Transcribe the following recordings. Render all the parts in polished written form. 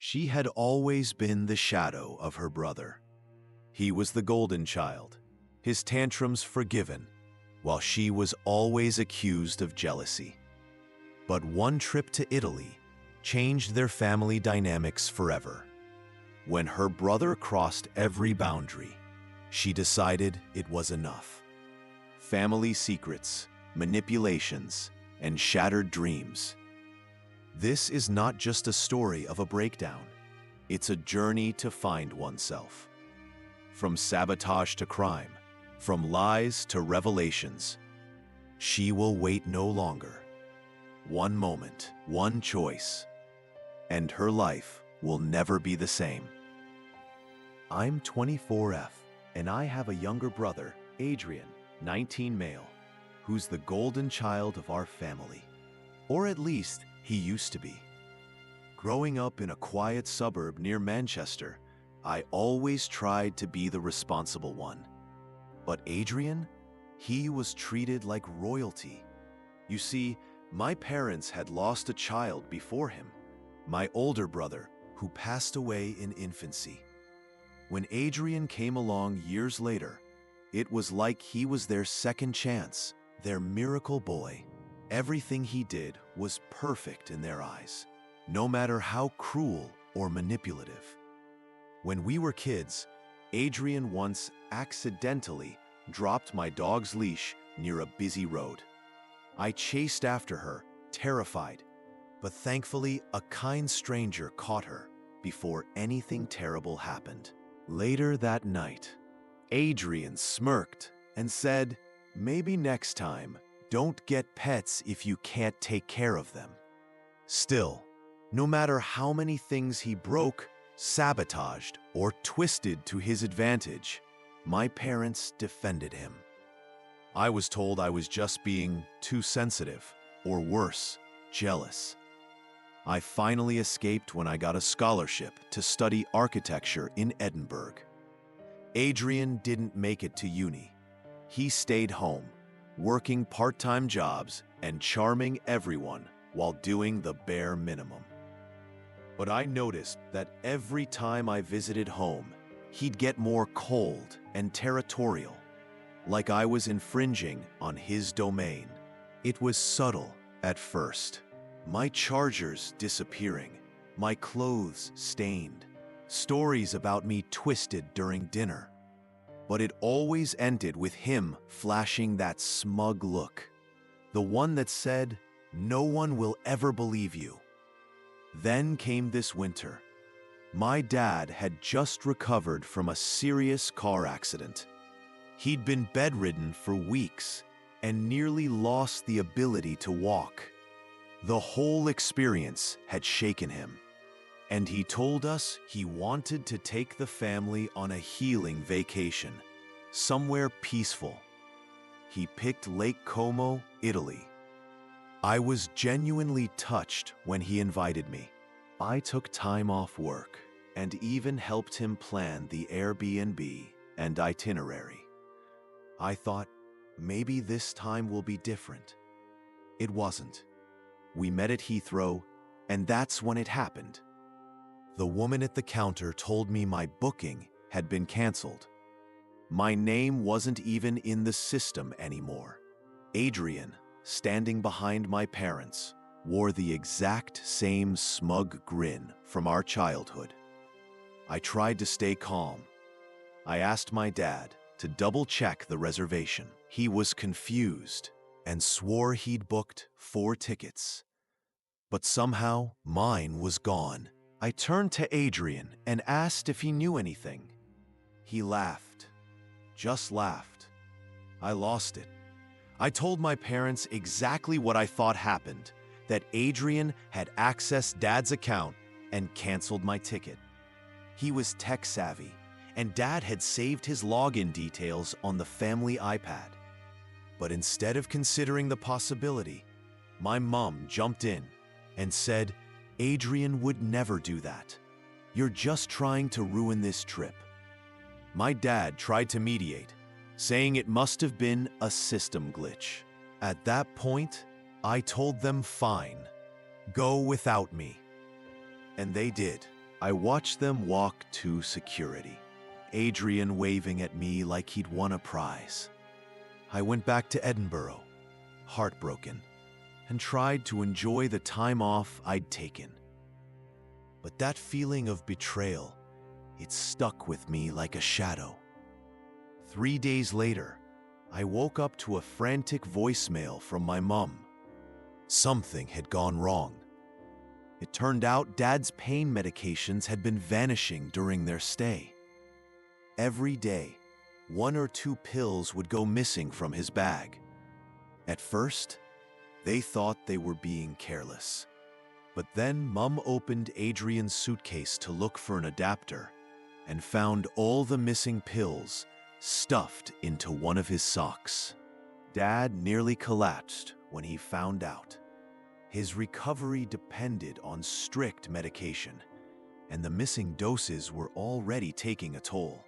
She had always been the shadow of her brother. He was the golden child, his tantrums forgiven, while she was always accused of jealousy. But one trip to Italy changed their family dynamics forever. When her brother crossed every boundary, she decided it was enough. Family secrets, manipulations, and shattered dreams. This is not just a story of a breakdown. It's a journey to find oneself. From sabotage to crime, from lies to revelations, she will wait no longer. One moment, one choice, and her life will never be the same. I'm 24F, and I have a younger brother, Adrian, 19 male, who's the golden child of our family. Or at least, he used to be. Growing up in a quiet suburb near Manchester, I always tried to be the responsible one. But Adrian, he was treated like royalty. You see, my parents had lost a child before him, my older brother, who passed away in infancy. When Adrian came along years later, it was like he was their second chance, their miracle boy. Everything he did was perfect in their eyes, no matter how cruel or manipulative. When we were kids, Adrian once accidentally dropped my dog's leash near a busy road. I chased after her, terrified, but thankfully a kind stranger caught her before anything terrible happened. Later that night, Adrian smirked and said, "Maybe next time, don't get pets if you can't take care of them." Still, no matter how many things he broke, sabotaged, or twisted to his advantage, my parents defended him. I was told I was just being too sensitive, or worse, jealous. I finally escaped when I got a scholarship to study architecture in Edinburgh. Adrian didn't make it to uni. He stayed home, working part-time jobs and charming everyone while doing the bare minimum. But I noticed that every time I visited home, he'd get more cold and territorial, like I was infringing on his domain. It was subtle at first. My chargers disappearing, my clothes stained, stories about me twisted during dinner. But it always ended with him flashing that smug look, the one that said, "No one will ever believe you." Then came this winter. My dad had just recovered from a serious car accident. He'd been bedridden for weeks and nearly lost the ability to walk. The whole experience had shaken him, and he told us he wanted to take the family on a healing vacation, somewhere peaceful. He picked Lake Como, Italy. I was genuinely touched when he invited me. I took time off work and even helped him plan the Airbnb and itinerary. I thought, maybe this time will be different. It wasn't. We met at Heathrow, and that's when it happened. The woman at the counter told me my booking had been canceled. My name wasn't even in the system anymore. Adrian, standing behind my parents, wore the exact same smug grin from our childhood. I tried to stay calm. I asked my dad to double-check the reservation. He was confused and swore he'd booked 4 tickets. But somehow, mine was gone. I turned to Adrian and asked if he knew anything. He laughed. Just laughed. I lost it. I told my parents exactly what I thought happened, that Adrian had accessed Dad's account and canceled my ticket. He was tech-savvy, and Dad had saved his login details on the family iPad. But instead of considering the possibility, my mom jumped in and said, "Adrian would never do that. You're just trying to ruin this trip." My dad tried to mediate, saying it must have been a system glitch. At that point, I told them fine, go without me. And they did. I watched them walk to security, Adrian waving at me like he'd won a prize. I went back to Edinburgh, heartbroken, and tried to enjoy the time off I'd taken. But that feeling of betrayal, it stuck with me like a shadow. 3 days later, I woke up to a frantic voicemail from my mum. Something had gone wrong. It turned out Dad's pain medications had been vanishing during their stay. Every day, 1 or 2 pills would go missing from his bag. At first, they thought they were being careless. But then Mum opened Adrian's suitcase to look for an adapter and found all the missing pills stuffed into one of his socks. Dad nearly collapsed when he found out. His recovery depended on strict medication, and the missing doses were already taking a toll.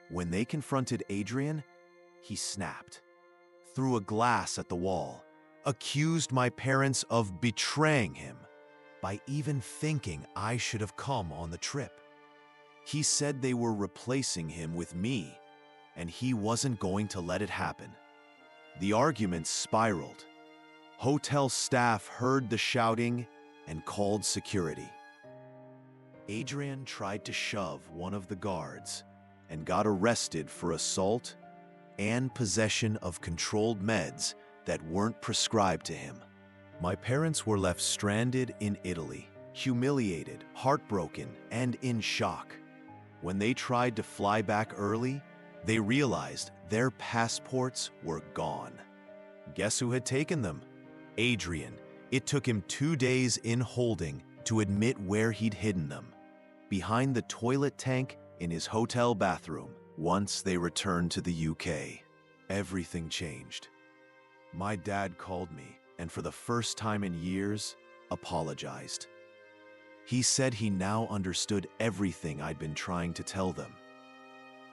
When they confronted Adrian, he snapped, threw a glass at the wall, accused my parents of betraying him by even thinking I should have come on the trip. He said they were replacing him with me, and he wasn't going to let it happen. The argument spiraled. Hotel staff heard the shouting and called security. Adrian tried to shove one of the guards and got arrested for assault and possession of controlled meds that weren't prescribed to him. My parents were left stranded in Italy, humiliated, heartbroken, and in shock. When they tried to fly back early, they realized their passports were gone. Guess who had taken them? Adrian. It took him 2 days in holding to admit where he'd hidden them. Behind the toilet tank in his hotel bathroom. Once they returned to the UK, everything changed. My dad called me and for the first time in years, apologized. He said he now understood everything I'd been trying to tell them.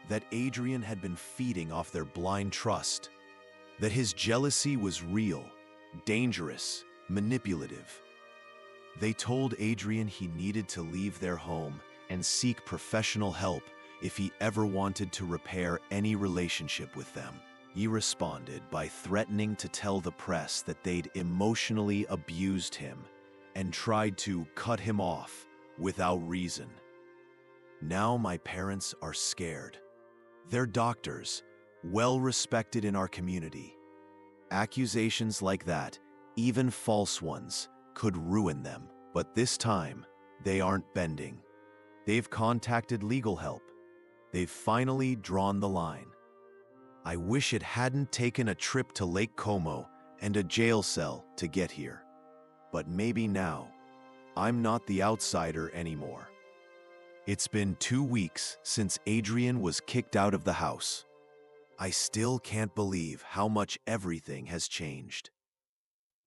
That Adrian had been feeding off their blind trust. That his jealousy was real, dangerous, manipulative. They told Adrian he needed to leave their home and seek professional help if he ever wanted to repair any relationship with them. He responded by threatening to tell the press that they'd emotionally abused him and tried to cut him off without reason. Now my parents are scared. They're doctors, well respected in our community. Accusations like that, even false ones, could ruin them. But this time, they aren't bending. They've contacted legal help. They've finally drawn the line. I wish it hadn't taken a trip to Lake Como and a jail cell to get here. But maybe now, I'm not the outsider anymore. It's been 2 weeks since Adrian was kicked out of the house. I still can't believe how much everything has changed.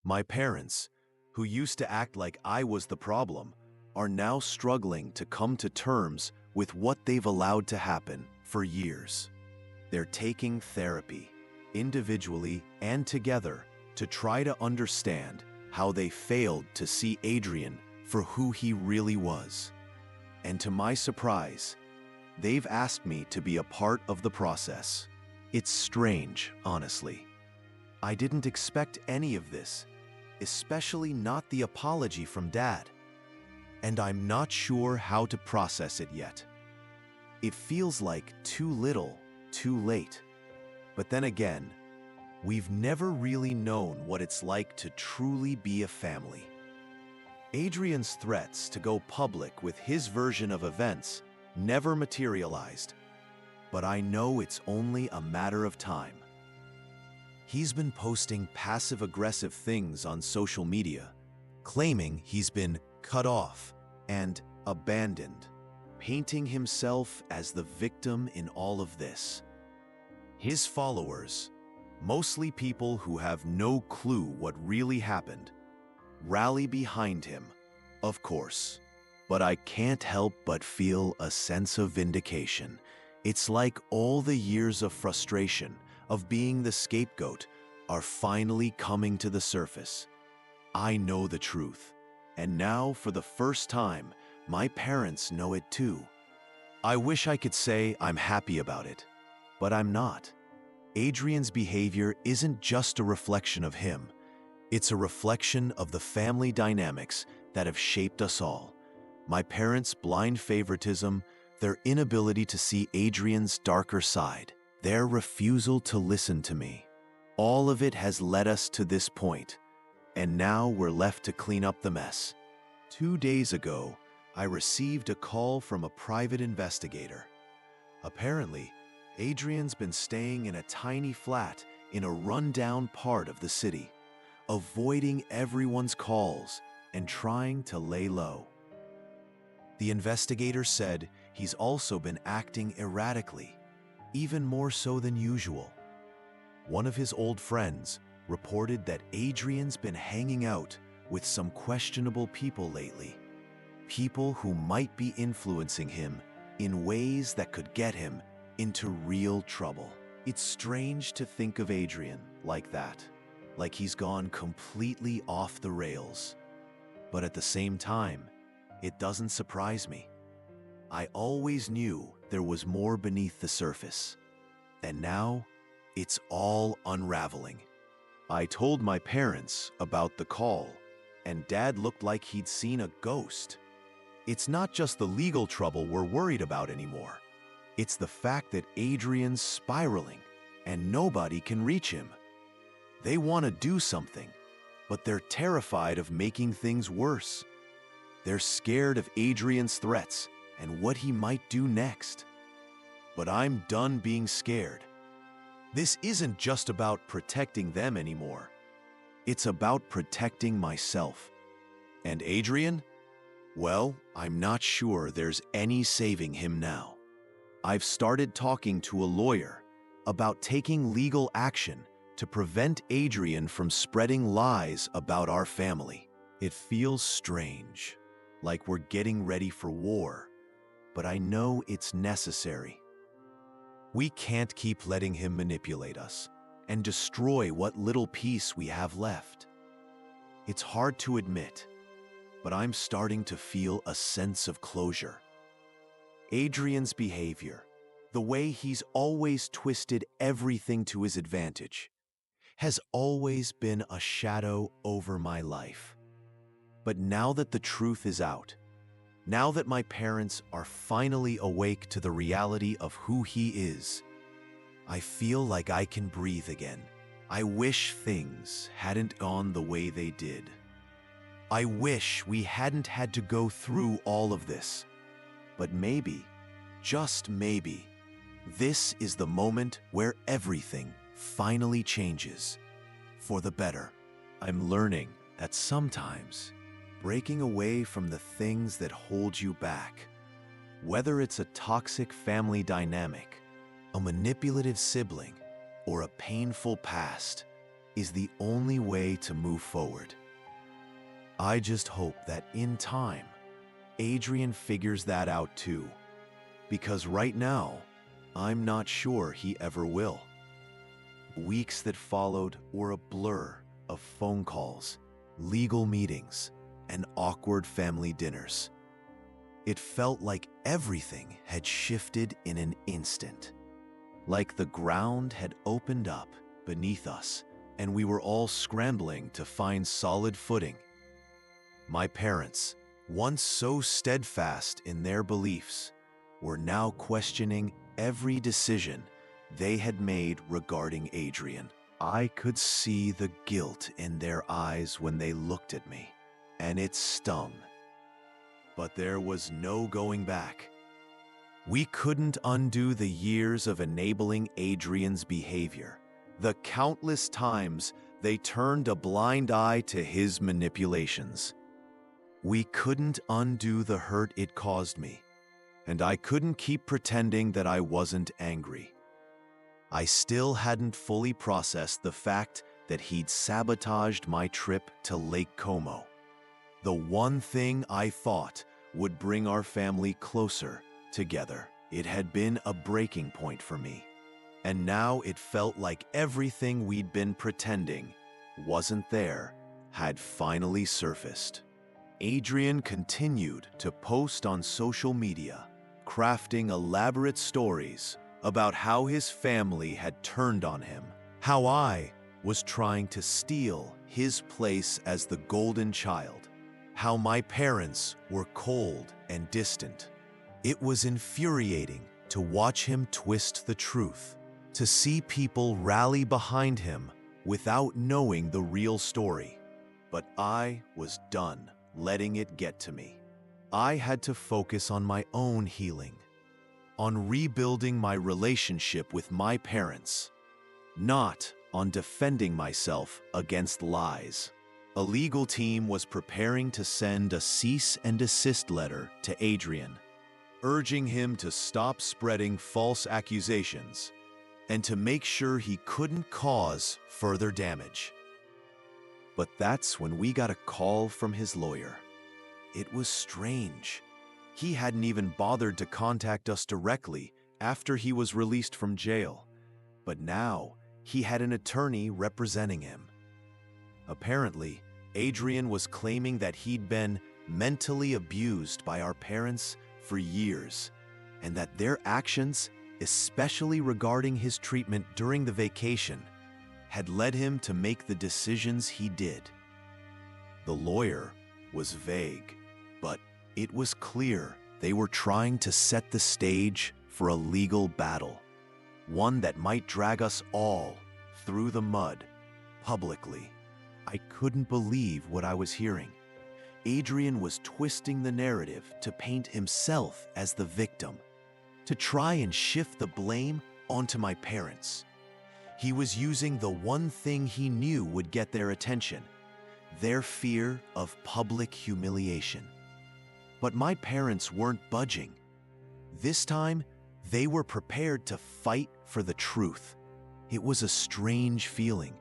My parents, who used to act like I was the problem, are now struggling to come to terms with what they've allowed to happen for years. They're taking therapy, individually and together, to try to understand how they failed to see Adrian for who he really was. And to my surprise, they've asked me to be a part of the process. It's strange, honestly. I didn't expect any of this, especially not the apology from Dad. And I'm not sure how to process it yet. It feels like too little, too late. But then again, we've never really known what it's like to truly be a family. Adrian's threats to go public with his version of events never materialized, but I know it's only a matter of time. He's been posting passive-aggressive things on social media, claiming he's been cut off and abandoned, painting himself as the victim in all of this. His followers, mostly people who have no clue what really happened, rally behind him, of course. But I can't help but feel a sense of vindication. It's like all the years of frustration, of being the scapegoat, are finally coming to the surface. I know the truth, and now, for the first time, My parents know it too. I wish I could say I'm happy about it, but I'm not. Adrian's behavior isn't just a reflection of him. It's a reflection of the family dynamics that have shaped us all. My parents' blind favoritism, their inability to see Adrian's darker side, their refusal to listen to me. All of it has led us to this point, and now we're left to clean up the mess. 2 days ago, I received a call from a private investigator. Apparently, Adrian's been staying in a tiny flat in a rundown part of the city, avoiding everyone's calls and trying to lay low. The investigator said he's also been acting erratically, even more so than usual. One of his old friends reported that Adrian's been hanging out with some questionable people lately, people who might be influencing him in ways that could get him into real trouble. It's strange to think of Adrian like that, like he's gone completely off the rails. But at the same time, it doesn't surprise me. I always knew there was more beneath the surface, and now it's all unraveling. I told my parents about the call, and Dad looked like he'd seen a ghost. It's not just the legal trouble we're worried about anymore. It's the fact that Adrian's spiraling, and nobody can reach him. They want to do something, but they're terrified of making things worse. They're scared of Adrian's threats and what he might do next. But I'm done being scared. This isn't just about protecting them anymore. It's about protecting myself. And Adrian? Well, I'm not sure there's any saving him now. I've started talking to a lawyer about taking legal action to prevent Adrian from spreading lies about our family. It feels strange, like we're getting ready for war, but I know it's necessary. We can't keep letting him manipulate us and destroy what little peace we have left. It's hard to admit, but I'm starting to feel a sense of closure. Adrian's behavior, the way he's always twisted everything to his advantage, has always been a shadow over my life. But now that the truth is out, now that my parents are finally awake to the reality of who he is, I feel like I can breathe again. I wish things hadn't gone the way they did. I wish we hadn't had to go through all of this. But maybe, just maybe, this is the moment where everything finally changes for the better. I'm learning that sometimes breaking away from the things that hold you back, whether it's a toxic family dynamic, a manipulative sibling, or a painful past, is the only way to move forward. I just hope that in time, Adrian figures that out too, because right now, I'm not sure he ever will. Weeks that followed were a blur of phone calls, legal meetings, and awkward family dinners. It felt like everything had shifted in an instant, like the ground had opened up beneath us and we were all scrambling to find solid footing. My parents, once so steadfast in their beliefs, were now questioning every decision they had made regarding Adrian. I could see the guilt in their eyes when they looked at me, and it stung. But there was no going back. We couldn't undo the years of enabling Adrian's behavior, the countless times they turned a blind eye to his manipulations. We couldn't undo the hurt it caused me, and I couldn't keep pretending that I wasn't angry. I still hadn't fully processed the fact that he'd sabotaged my trip to Lake Como, the one thing I thought would bring our family closer together. It had been a breaking point for me, and now it felt like everything we'd been pretending wasn't there had finally surfaced. Adrian continued to post on social media, crafting elaborate stories about how his family had turned on him, how I was trying to steal his place as the golden child, how my parents were cold and distant. It was infuriating to watch him twist the truth, to see people rally behind him without knowing the real story. But I was done letting it get to me. I had to focus on my own healing, on rebuilding my relationship with my parents, not on defending myself against lies. A legal team was preparing to send a cease and desist letter to Adrian, urging him to stop spreading false accusations and to make sure he couldn't cause further damage. But that's when we got a call from his lawyer. It was strange. He hadn't even bothered to contact us directly after he was released from jail, but now he had an attorney representing him. Apparently, Adrian was claiming that he'd been mentally abused by our parents for years, and that their actions, especially regarding his treatment during the vacation, had led him to make the decisions he did. The lawyer was vague, but it was clear they were trying to set the stage for a legal battle, one that might drag us all through the mud publicly. I couldn't believe what I was hearing. Adrian was twisting the narrative to paint himself as the victim, to try and shift the blame onto my parents. He was using the one thing he knew would get their attention, their fear of public humiliation. But my parents weren't budging. This time, they were prepared to fight for the truth. It was a strange feeling,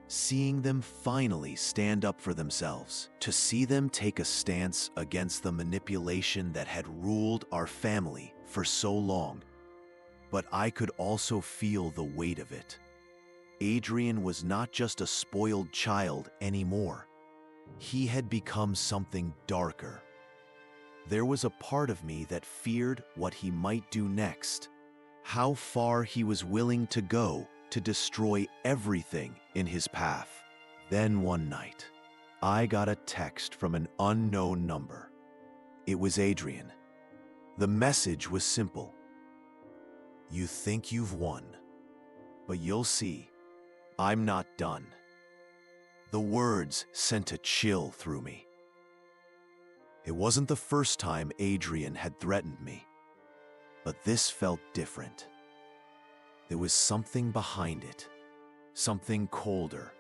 seeing them finally stand up for themselves, to see them take a stance against the manipulation that had ruled our family for so long. But I could also feel the weight of it. Adrian was not just a spoiled child anymore. He had become something darker. There was a part of me that feared what he might do next, how far he was willing to go to destroy everything in his path. Then one night, I got a text from an unknown number. It was Adrian. The message was simple. "You think you've won, but you'll see, I'm not done." The words sent a chill through me. It wasn't the first time Adrian had threatened me, but this felt different. There was something behind it, something colder,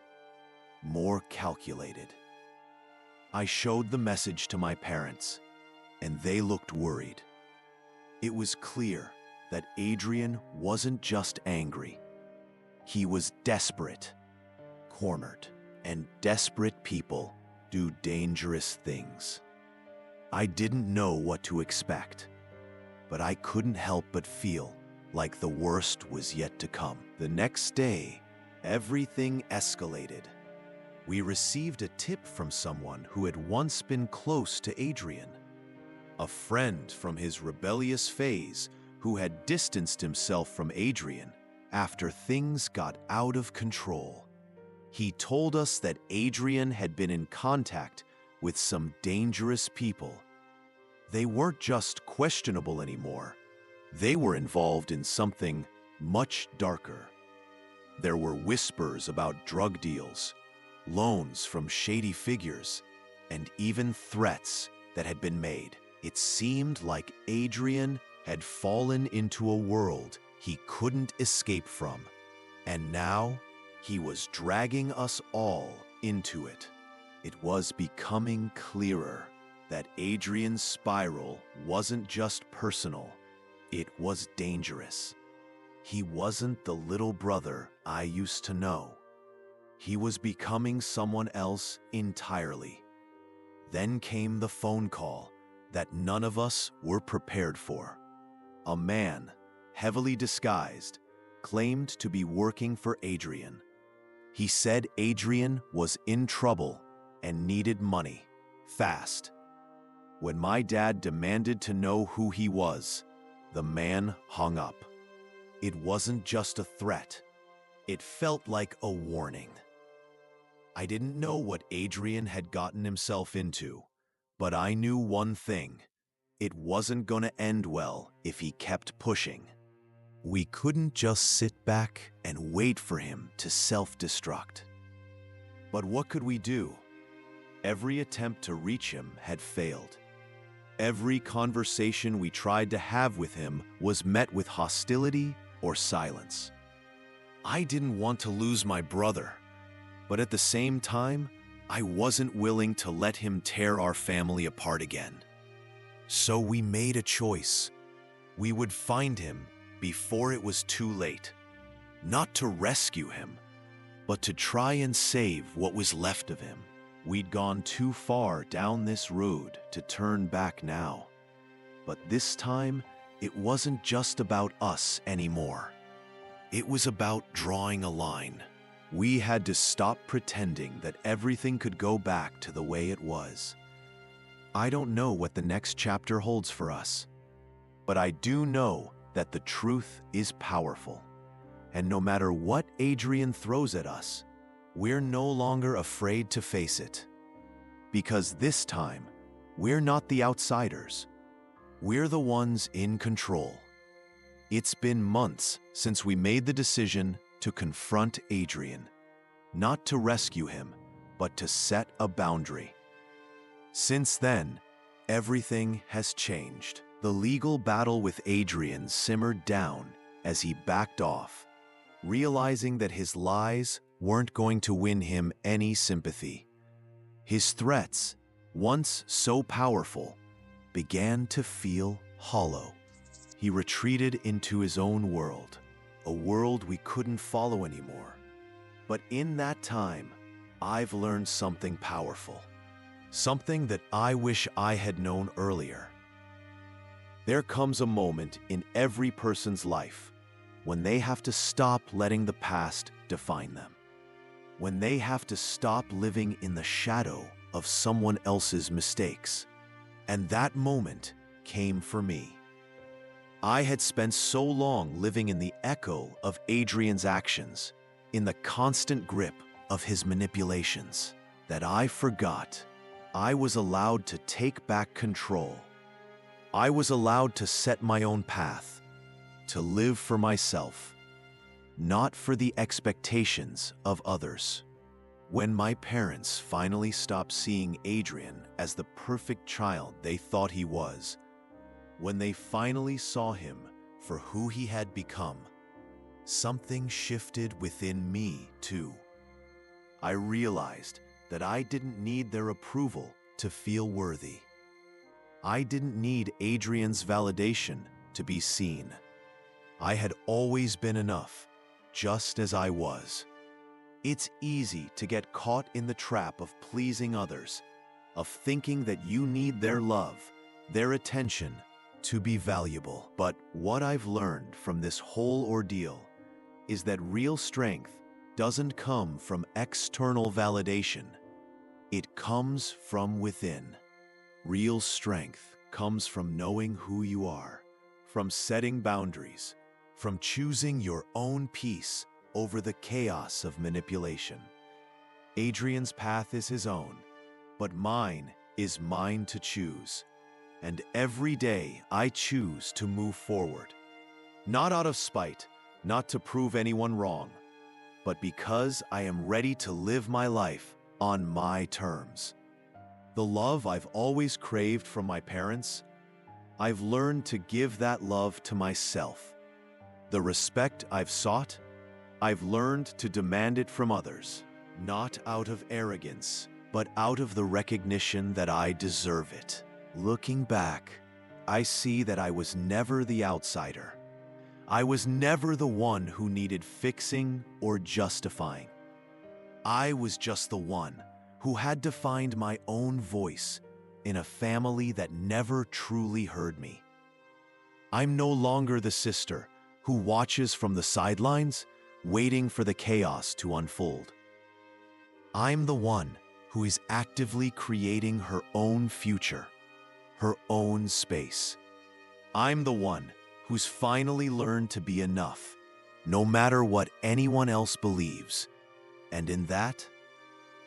more calculated. I showed the message to my parents, and they looked worried. It was clear that Adrian wasn't just angry. He was desperate, cornered, and desperate people do dangerous things. I didn't know what to expect, but I couldn't help but feel like the worst was yet to come. The next day, everything escalated. We received a tip from someone who had once been close to Adrian, a friend from his rebellious phase who had distanced himself from Adrian after things got out of control. He told us that Adrian had been in contact with some dangerous people. They weren't just questionable anymore. They were involved in something much darker. There were whispers about drug deals, loans from shady figures, and even threats that had been made. It seemed like Adrian had fallen into a world he couldn't escape from, and now he was dragging us all into it. It was becoming clearer that Adrian's spiral wasn't just personal, it was dangerous. He wasn't the little brother I used to know. He was becoming someone else entirely. Then came the phone call that none of us were prepared for. A man, heavily disguised, claimed to be working for Adrian. He said Adrian was in trouble and needed money, fast. When my dad demanded to know who he was, the man hung up. It wasn't just a threat. It felt like a warning. I didn't know what Adrian had gotten himself into, but I knew one thing. It wasn't gonna end well if he kept pushing. We couldn't just sit back and wait for him to self-destruct. But what could we do? Every attempt to reach him had failed. Every conversation we tried to have with him was met with hostility or silence. I didn't want to lose my brother, but at the same time, I wasn't willing to let him tear our family apart again. So we made a choice. We would find him before it was too late. Not to rescue him, but to try and save what was left of him. We'd gone too far down this road to turn back now. But this time, it wasn't just about us anymore. It was about drawing a line. We had to stop pretending that everything could go back to the way it was. I don't know what the next chapter holds for us, but I do know that the truth is powerful. And no matter what Adrian throws at us, we're no longer afraid to face it. Because this time, we're not the outsiders. We're the ones in control. It's been months since we made the decision to confront Adrian, not to rescue him, but to set a boundary. Since then, everything has changed. The legal battle with Adrian simmered down as he backed off, realizing that his lies weren't going to win him any sympathy. His threats, once so powerful, began to feel hollow. He retreated into his own world, a world we couldn't follow anymore. But in that time, I've learned something powerful, something that I wish I had known earlier. There comes a moment in every person's life when they have to stop letting the past define them, when they have to stop living in the shadow of someone else's mistakes. And that moment came for me. I had spent so long living in the echo of Adrian's actions, in the constant grip of his manipulations, that I forgot I was allowed to take back control. I was allowed to set my own path, to live for myself, not for the expectations of others. When my parents finally stopped seeing Adrian as the perfect child they thought he was, when they finally saw him for who he had become, something shifted within me too. I realized that I didn't need their approval to feel worthy. I didn't need Adrian's validation to be seen. I had always been enough, just as I was. It's easy to get caught in the trap of pleasing others, of thinking that you need their love, their attention, to be valuable. But what I've learned from this whole ordeal is that real strength doesn't come from external validation. It comes from within. Real strength comes from knowing who you are, from setting boundaries, from choosing your own peace over the chaos of manipulation. Adrian's path is his own, but mine is mine to choose. And every day I choose to move forward, not out of spite, not to prove anyone wrong, but because I am ready to live my life on my terms. The love I've always craved from my parents, I've learned to give that love to myself. The respect I've sought, I've learned to demand it from others, not out of arrogance, but out of the recognition that I deserve it. Looking back, I see that I was never the outsider. I was never the one who needed fixing or justifying. I was just the one who had to find my own voice in a family that never truly heard me. I'm no longer the sister who watches from the sidelines, waiting for the chaos to unfold. I'm the one who is actively creating her own future, her own space. I'm the one who's finally learned to be enough, no matter what anyone else believes. And in that,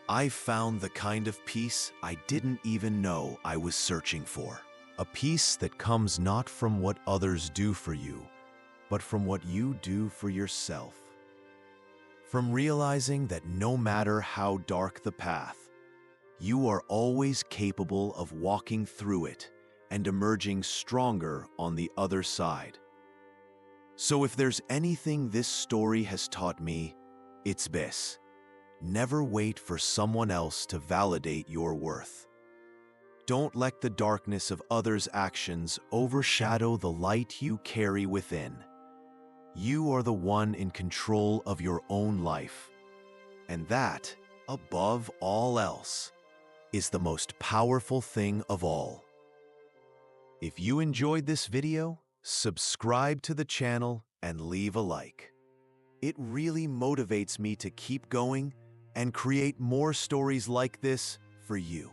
I found the kind of peace I didn't even know I was searching for. A peace that comes not from what others do for you, but from what you do for yourself. From realizing that no matter how dark the path, you are always capable of walking through it and emerging stronger on the other side. So if there's anything this story has taught me, it's this: never wait for someone else to validate your worth. Don't let the darkness of others' actions overshadow the light you carry within. You are the one in control of your own life. And that, above all else, is the most powerful thing of all. If you enjoyed this video, subscribe to the channel and leave a like. It really motivates me to keep going and create more stories like this for you.